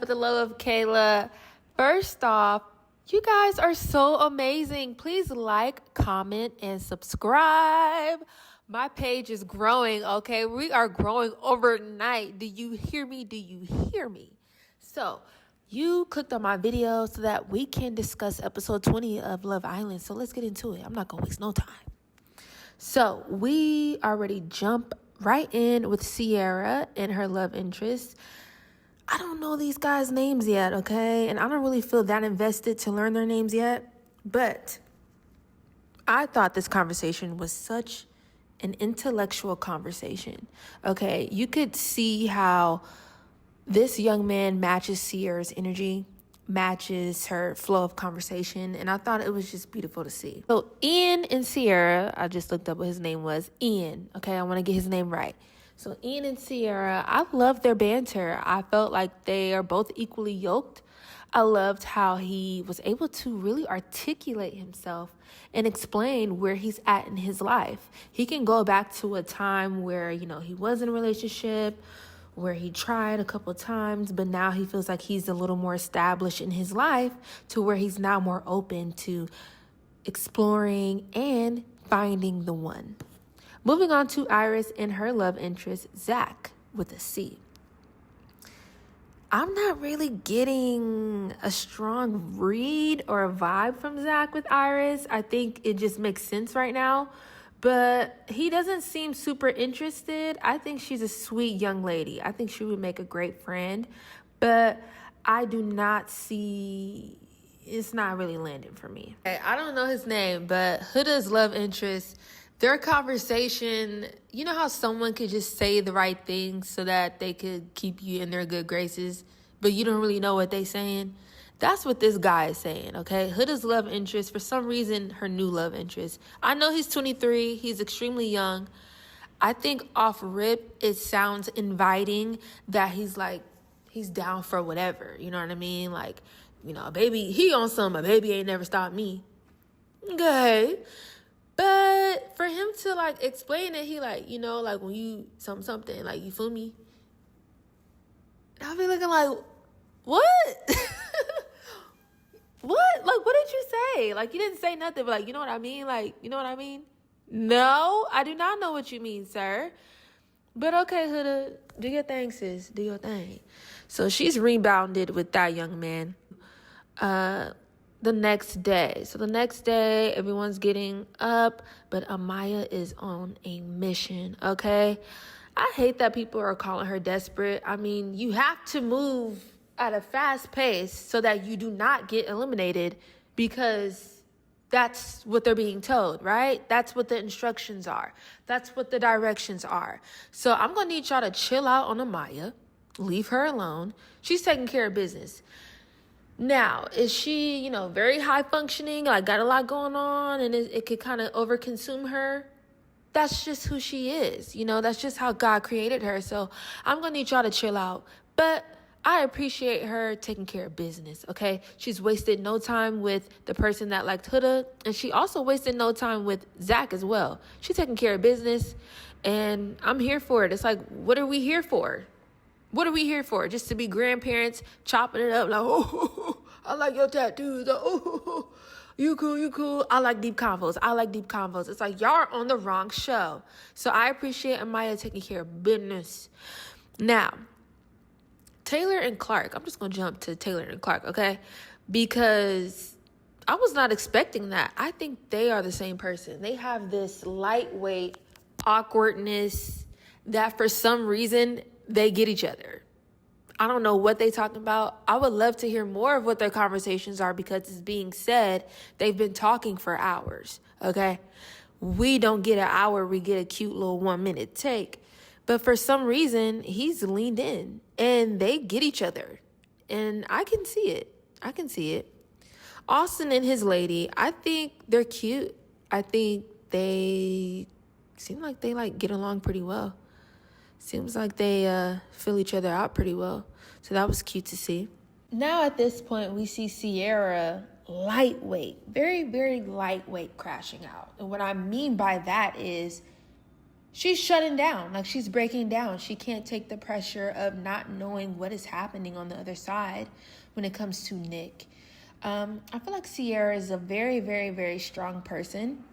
with the love of Kayla. First off, you guys are so amazing. Please like, comment, and subscribe. My page is growing, okay? We are growing overnight. Do you hear me? Do you hear me? So, you clicked on my video so that we can discuss episode 20 of Love Island. So, let's get into it. I'm not going to waste no time. So, we already jump right in with Sierra and her love interest. I don't know these guys' names yet, okay? And I don't really feel that invested to learn their names yet. But I thought this conversation was such an intellectual conversation, okay? You could see how this young man matches Sierra's energy, matches her flow of conversation, and I thought it was just beautiful to see. So Ian and Sierra, I just looked up what his name was. Ian, okay? I want to get his name right. So Ian and Sierra, I love their banter. I felt like they are both equally yoked. I loved how he was able to really articulate himself and explain where he's at in his life. He can go back to a time where, he was in a relationship, where he tried a couple times, but now he feels like he's a little more established in his life to where he's now more open to exploring and finding the one. Moving on to Iris and her love interest, Zach, with a C. I'm not really getting a strong read or a vibe from Zach with Iris. I think it just makes sense right now. But he doesn't seem super interested. I think she's a sweet young lady. I think she would make a great friend. But I do not see... It's not really landing for me. I don't know his name, but Huda's love interest... Their conversation, you know how someone could just say the right thing so that they could keep you in their good graces, but you don't really know what they're saying? That's what this guy is saying, okay? Huda's love interest, for some reason, her new love interest. I know he's 23. He's extremely young. I think off rip, it sounds inviting that he's down for whatever. You know what I mean? Like, baby, he on some, a baby ain't never stopped me. Okay. But for him to explain it, he when you something, you feel me? I'll be looking like, what? What? What did you say? You didn't say nothing, but you know what I mean? You know what I mean? No, I do not know what you mean, sir. But okay, Huda, do your thing, sis. Do your thing. So she's rebounded with that young man. The next day. So the next day, everyone's getting up, but Amaya is on a mission, okay? I hate that people are calling her desperate. I mean, you have to move at a fast pace so that you do not get eliminated because that's what they're being told, right? That's what the instructions are. That's what the directions are. So I'm going to need y'all to chill out on Amaya. Leave her alone. She's taking care of business. Now, is she, very high functioning, got a lot going on, and it could kind of overconsume her? That's just who she is. That's just how God created her. So I'm going to need y'all to chill out. But I appreciate her taking care of business, okay? She's wasted no time with the person that liked Huda, and she also wasted no time with Zach as well. She's taking care of business, and I'm here for it. It's what are we here for? What are we here for? Just to be grandparents, chopping it up oh, I like your tattoos. Oh, you cool. I like deep convos. It's y'all are on the wrong show. So I appreciate Amaya taking care of business. Now, Taylor and Clark. I'm just going to jump to Taylor and Clark, okay? Because I was not expecting that. I think they are the same person. They have this lightweight awkwardness that for some reason they get each other. I don't know what they talking about. I would love to hear more of what their conversations are because it's being said they've been talking for hours, okay? We don't get an hour, we get a cute little 1 minute take. But for some reason, he's leaned in and they get each other. And I can see it. Austin and his lady, I think they're cute. I think they seem like they get along pretty well. Seems like they fill each other out pretty well. So that was cute to see. Now at this point, we see Sierra lightweight, very, very lightweight crashing out. And what I mean by that is she's shutting down. Like, she's breaking down. She can't take the pressure of not knowing what is happening on the other side when it comes to Nick. I feel like Ciara is a very, very, very strong person.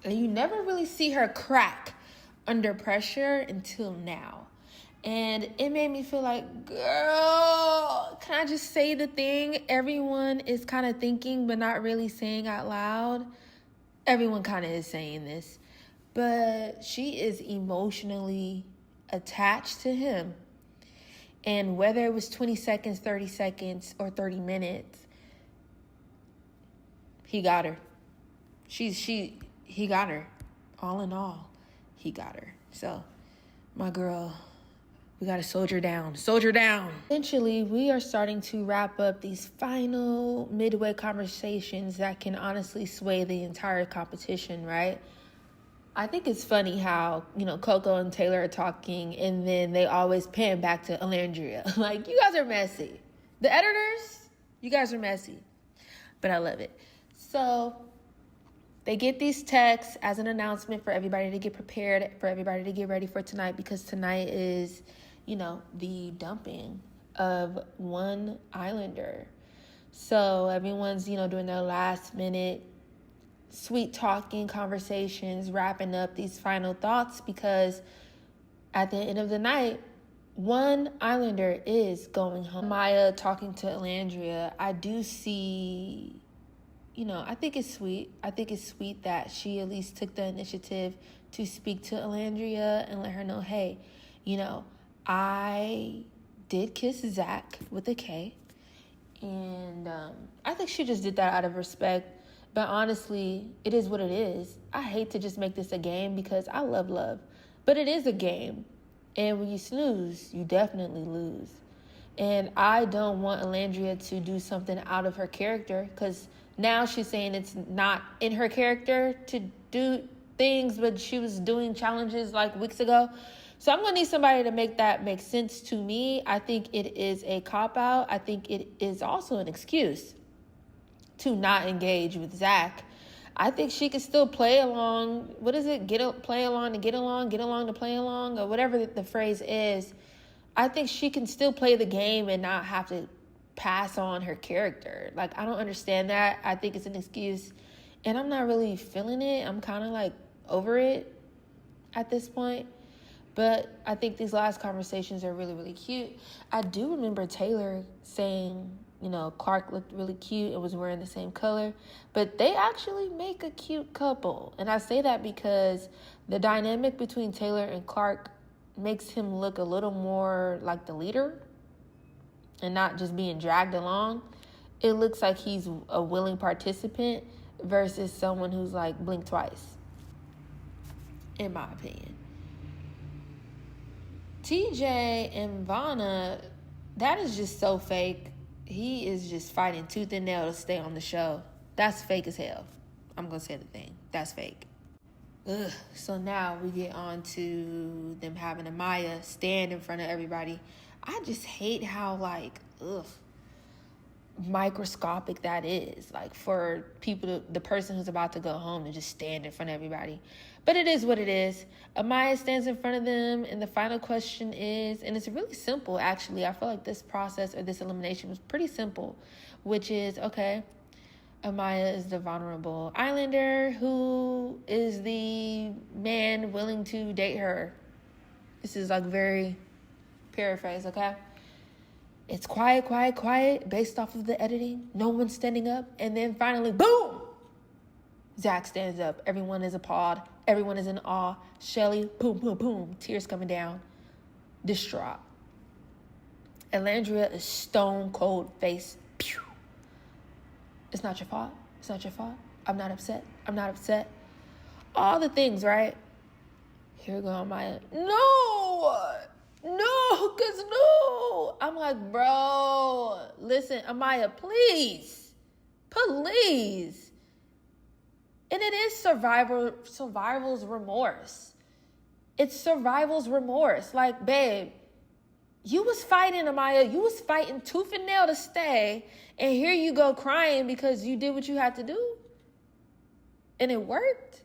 And you never really see her crack under pressure until now. And it made me feel like, girl, can I just say the thing everyone is kind of thinking but not really saying out loud? Everyone kind of is saying this. But she is emotionally attached to him. And whether it was 20 seconds, 30 seconds, or 30 minutes, he got her. He got her. All in all, he got her. So, my girl, we got to soldier down. Soldier down. Eventually, we are starting to wrap up these final midway conversations that can honestly sway the entire competition, right? I think it's funny how, Coco and Taylor are talking and then they always pan back to Alandria. Like, you guys are messy. The editors, you guys are messy. But I love it. So they get these texts as an announcement for everybody to get prepared, for everybody to get ready for tonight, because tonight is, the dumping of one Islander. So everyone's, doing their last minute sweet talking conversations, wrapping up these final thoughts, because at the end of the night, one Islander is going home. Maya talking to Alandria, I do see, I think it's sweet. I think it's sweet that she at least took the initiative to speak to Alandria and let her know, hey, I did kiss Zach with a K. And I think she just did that out of respect. But honestly, it is what it is. I hate to just make this a game because I love love. But it is a game. And when you snooze, you definitely lose. And I don't want Alandria to do something out of her character, because now she's saying it's not in her character to do things, but she was doing challenges like weeks ago. So I'm going to need somebody to make that make sense to me. I think it is a cop-out. I think it is also an excuse to not engage with Zach. I think she could still play along. What is it? Play along to get along to play along, or whatever the phrase is. I think she can still play the game and not have to pass on her character. Like, I don't understand that. I think it's an excuse, and I'm not really feeling it. I'm kind of like over it at this point. But I think these last conversations are really, really cute. I do remember Taylor saying, Clark looked really cute and was wearing the same color. But they actually make a cute couple. And I say that because the dynamic between Taylor and Clark makes him look a little more like the leader and not just being dragged along. It looks like he's a willing participant versus someone who's like blink twice, in my opinion. TJ and Vanna, that is just so fake. He is just fighting tooth and nail to stay on the show. That's fake as hell. I'm going to say the thing. That's fake. Ugh. So now we get on to them having Amaya stand in front of everybody. I just hate how, microscopic that is. Like, for people, the person who's about to go home to just stand in front of everybody. But it is what it is. Amaya stands in front of them, and the final question is, and it's really simple, actually. I feel like this process or this elimination was pretty simple, which is, okay, Amaya is the vulnerable Islander. Who is the man willing to date her? This is very paraphrase, okay? It's quiet, based off of the editing. No one's standing up. And then finally, boom! Zach stands up. Everyone is appalled. Everyone is in awe. Shelly, boom, boom, boom. Tears coming down. Distraught. Alandria is stone cold face. Pew. It's not your fault. It's not your fault. I'm not upset. I'm not upset. All the things, right? Here we go, Amaya. No, because no. I'm like, bro, listen, Amaya, please. And it is survival's remorse. It's survival's remorse. Like, babe, you was fighting, Amaya. You was fighting tooth and nail to stay. And here you go crying because you did what you had to do. And it worked.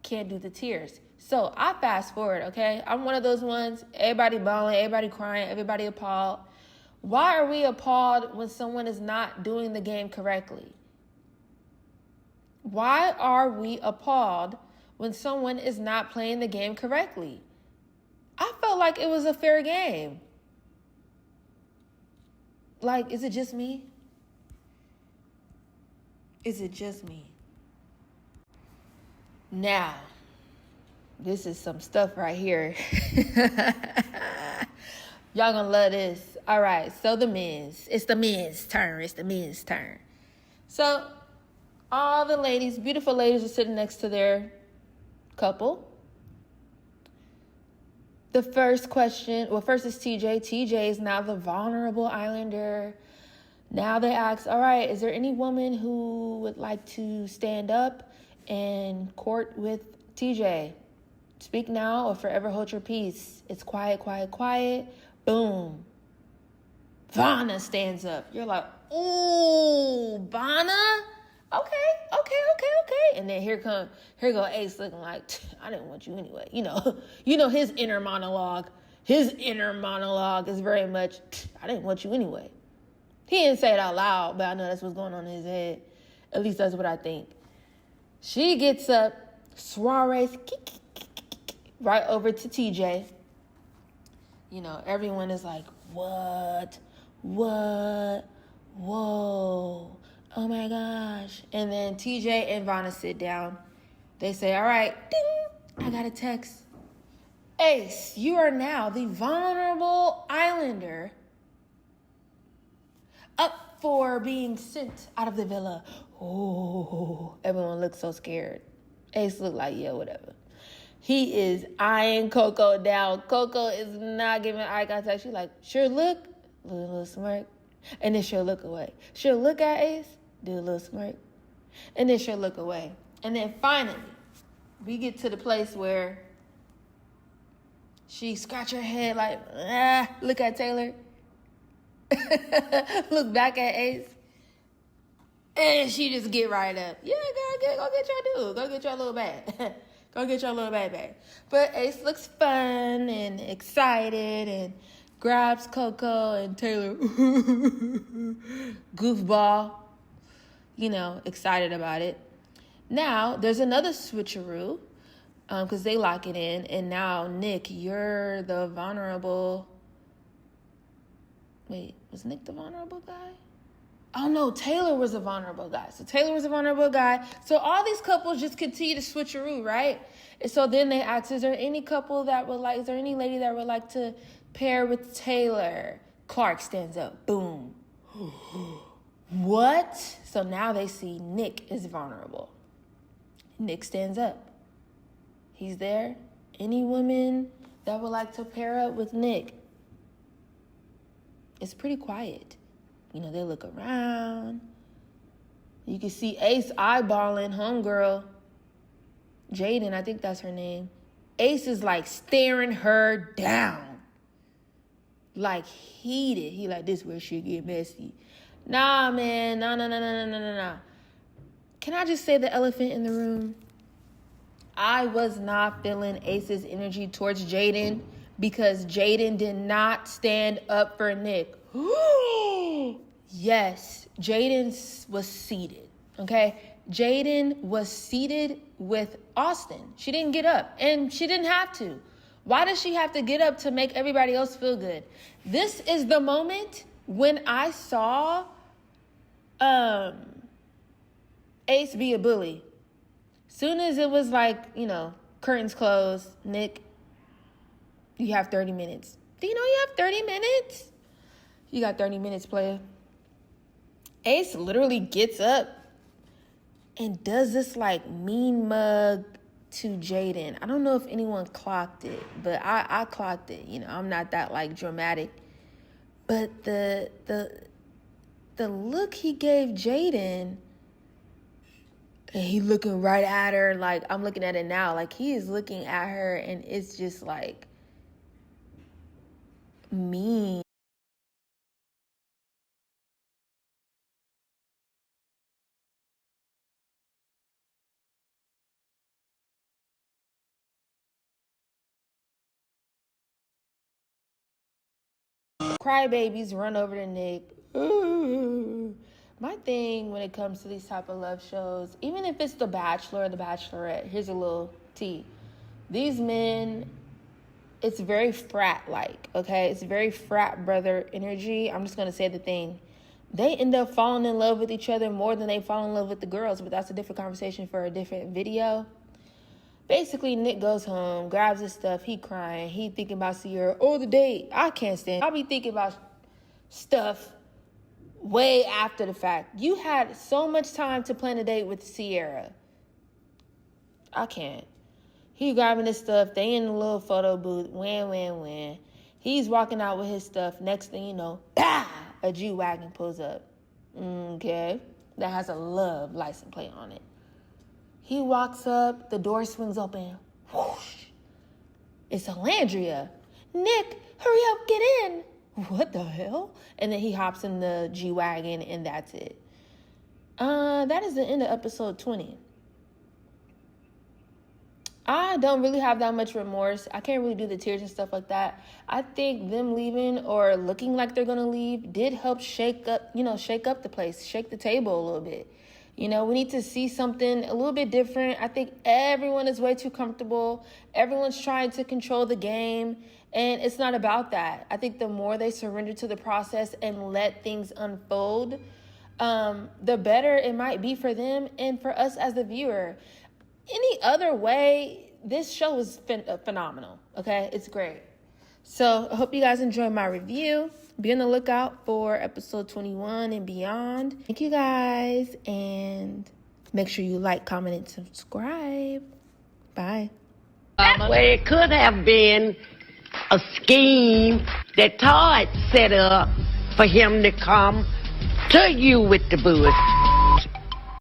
can't do the tears. So I fast forward, okay? I'm one of those ones, everybody bawling, everybody crying, everybody appalled. Why are we appalled when someone is not doing the game correctly? Why are we appalled when someone is not playing the game correctly? I felt like it was a fair game. Like, is it just me? Is it just me? Now, this is some stuff right here. Y'all gonna love this. All right, so the men's. It's the men's turn. It's the men's turn. So all the ladies, beautiful ladies, are sitting next to their couple. The first question, well, first is TJ. TJ is now the vulnerable islander. Now they ask, all right, is there any woman who would like to stand up and court with TJ? Speak now or forever hold your peace. It's quiet, quiet, quiet. Boom. Vanna stands up. You're like, ooh, Vanna? Okay. And then here go Ace looking like, I didn't want you anyway. You know his inner monologue. His inner monologue is very much, I didn't want you anyway. He didn't say it out loud, but I know that's what's going on in his head. At least that's what I think. She gets up, Suarez, right over to TJ. You know, everyone is like, what? Whoa, oh my gosh. And then TJ and Vanna sit down. They say, all right, ding, I got a text. Ace, you are now the vulnerable islander up for being sent out of the villa. Oh, everyone looks so scared. Ace looked like, yeah, whatever. He is eyeing Coco down. Coco is not giving eye contact. She's like, sure look, little smirk. And then she'll look away. She'll look at Ace, do a little smirk. And then she'll look away. And then finally, we get to the place where she scratch her head like, look at Taylor. Look back at Ace. And she just get right up. Yeah, girl, go get your dude. Go get your little bag. Go get your little bag back. But Ace looks fun and excited and grabs Coco and Taylor. Goofball. Excited about it. Now, there's another switcheroo. Because they lock it in. And now, Nick, you're the vulnerable... Wait, was Nick the vulnerable guy? Oh, no, Taylor was a vulnerable guy. So Taylor was a vulnerable guy. So all these couples just continue to switcheroo, right? And so then they ask, is there any lady that would like to pair with Taylor? Clark stands up. Boom. What? So now they see Nick is vulnerable. Nick stands up. He's there. Any woman that would like to pair up with Nick? It's pretty quiet. They look around. You can see Ace eyeballing homegirl. Jaden, I think that's her name. Ace is like staring her down. Like heated. He like, this where shit get messy. Nah, man. Nah. Can I just say the elephant in the room? I was not feeling Ace's energy towards Jaden because Jaden did not stand up for Nick. Yes, Jaden was seated, okay? Jaden was seated with Austin. She didn't get up, and she didn't have to. Why does she have to get up to make everybody else feel good? This is the moment when I saw Ace be a bully. Soon as it was like, curtains closed, Nick, you have 30 minutes. Do you know you have 30 minutes? You got 30 minutes, player. Ace literally gets up and does this like mean mug to Jaden. I don't know if anyone clocked it, but I clocked it. I'm not that like dramatic. But the look he gave Jaden, and he looking right at her like I'm looking at it now. Like he is looking at her and it's just like mean. crybabies run over to Nick. My thing when it comes to these type of love shows, even if it's The Bachelor or The Bachelorette, here's a little tea. These men, it's very frat-like, okay? It's very frat brother energy. I'm just going to say the thing. They end up falling in love with each other more than they fall in love with the girls, but that's a different conversation for a different video. Basically, Nick goes home, grabs his stuff, he crying, he thinking about Sierra. Oh, the date, I can't stand. I'll be thinking about stuff way after the fact. You had so much time to plan a date with Sierra. I can't. He grabbing his stuff, they in the little photo booth, win. He's walking out with his stuff. Next thing you know, bah, a G-Wagon pulls up. Okay, that has a love license plate on it. He walks up, the door swings open. Whoosh. It's Alandria. Nick, hurry up, get in. What the hell? And then he hops in the G-Wagon, and that's it. That is the end of episode 20. I don't really have that much remorse. I can't really do the tears and stuff like that. I think them leaving or looking like they're going to leave did help shake up the place, shake the table a little bit. We need to see something a little bit different. I think everyone is way too comfortable. Everyone's trying to control the game, and it's not about that. I think the more they surrender to the process and let things unfold, the better it might be for them and for us as the viewer. Any other way, this show is phenomenal, okay? It's great. So I hope you guys enjoyed my review. Be on the lookout for episode 21 and beyond. Thank you guys, and make sure you like, comment, and subscribe. Bye. Well, it could have been a scheme that Todd set up for him to come to you with the bush.